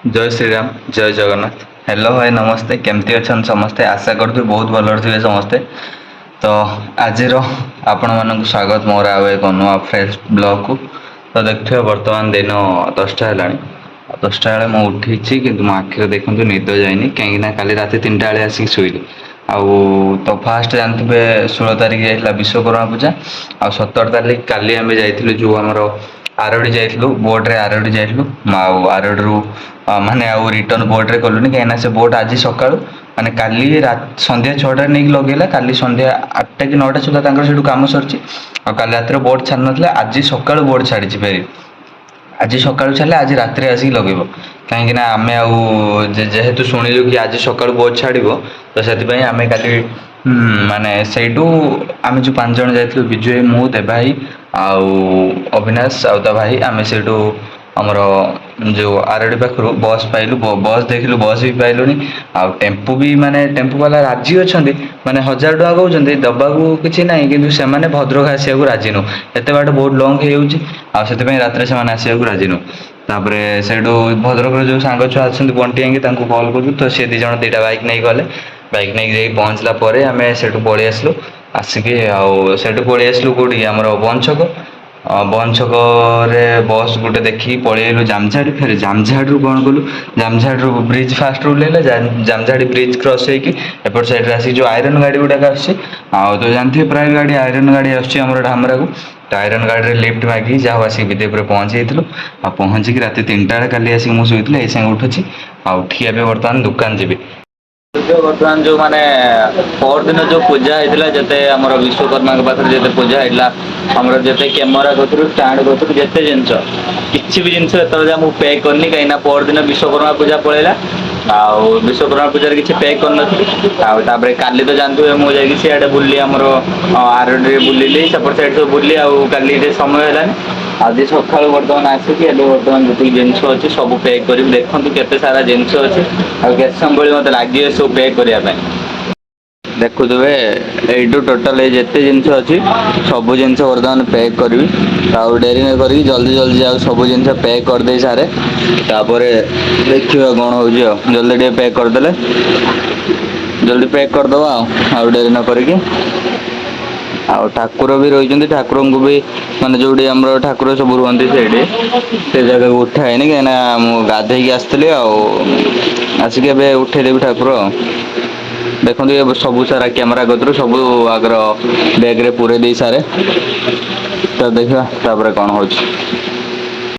जय श्री राम जय जगन्नाथ। हेलो भाई नमस्ते, केमती अच्छा समस्ते? आशा करूँ बहुत भल थे समस्ते। तो आज आपण मानक स्वागत मोर आउ एक नुआ फ्रेश ब्लॉग को। तो देखिए बर्तमान दिन 10टा है। 10टा बेले मैं उठी कि मो आखिर देखूँ निद जाइनी कहीं काली राति 3टा बेले आसिक शुइली। आउ तो फास्ट जानते 16 तारिख जाइला विश्वकर्मा पूजा। आ 17 तारिख काली आम जाइलु जो आमर आरडी जाइलु बोट रे आरडी जाइलु आरडी रु माने आउ रिटर्न बोट रे कलुनी कहीं से बोट आज सका माने काली संध्या 6टा नहीं लगेगा काली संध्या 8टा कि 9टा सुधा से कम सरी काली रात बोट छाड़ ना आज सका बोट छाड़ी फेरी आज सका छाड़े आज रात आसिक लगे कहीं आम जेहेतु शुणिलु कि आज सका बोट छाड़ तो से आम काली माने सहीठू आम जो 5 जन जाइलु विजु भाई मु देवा भाई आउ अविनाश आउ ता भाई आम से आमर जो आरडी पाखु बस पाइलु बस देखिलु बस भी पाइलुनी आउ टेम्पू भी माने टेम्पू वाला राजी अच्छा माने 1000 टका कहते दबा किसी ना कि से भद्रक आसवाक राजी नु एत बाट बहुत लंग हो रात से आसवाक राजी नु तापर से भद्रक जो सांग छुआ अच्छा बंटी कल करूँ तो सी दी जन 2टा बाइक नहीं गले बाइक नहीं जाइए पहुँचला आम से पलि आसलु आसिक आठ पलि आसलु कौटी आम बंछक बंछक बस गोटे देखी पलैलु जामझाड़ी फेर जामझाड़ी कौन कलु जामझाड़ी ब्रिज फास्ट ओल्ला जामझाड़ी ब्रिज क्रस होपट साइड आसी जो आयरन गाड़ी गुड़ाक तो जानते प्राय गाड़ी आयरन गाड़ी आम ढामरा को तो आयरन गाड़ी लिफ्ट मागिक जहाँ आसिक विदेपुर पहुँची पहुँचिक राति 3टा काली आसिक मुझे ये संगे उठुची आठिया बर्तमान दुकान जी बर्तमान जो माने पर दिन जो पूजा होता जिते आम विश्वकर्मा पाखे जिते पूजा होता आम जिते कैमेरा कतु स्टाण कतु जिते जिनस किसी भी जिनस मुझे पैक करनी कहीं पर दिन विश्वकर्मा पूजा पड़ेगा आउ विश्वकर्मा पूजा किसी पैक कर काली तो जानते हैं मुझे सियाड़े बुल्ली आमर आरडी बुलिली सेपट साइड सब बुल्ली आली समय है आज सका बर्तमान आसिक बर्तमान जी जिनस अच्छी सब पैक कर देखूँ केते सारा जिनस अच्छी आते समय मत लगे सब पैक करने देखुवे यू टोटाल जिते जिनस अच्छी सब जिनस बर्तमान पैक करी डेरी न करी जल्दी जल्दी जाओ सब जिनस पैक करदे सारे तापर देखा कौन हो जल्दी टे पैक करदे जल्दी पैक करदे आउ डेरी न करी ठाकुर भी रही ठाकुर को भी माने जो ठाकुर सब रुहति से जगह उठाए कहीं गाधे आसती आसिक उठेदेवी ठाकुर देखो ये सब सारा कैमेरा कतु सब आगर बैग रे पूरे दे सारे तो देखा कौन हो।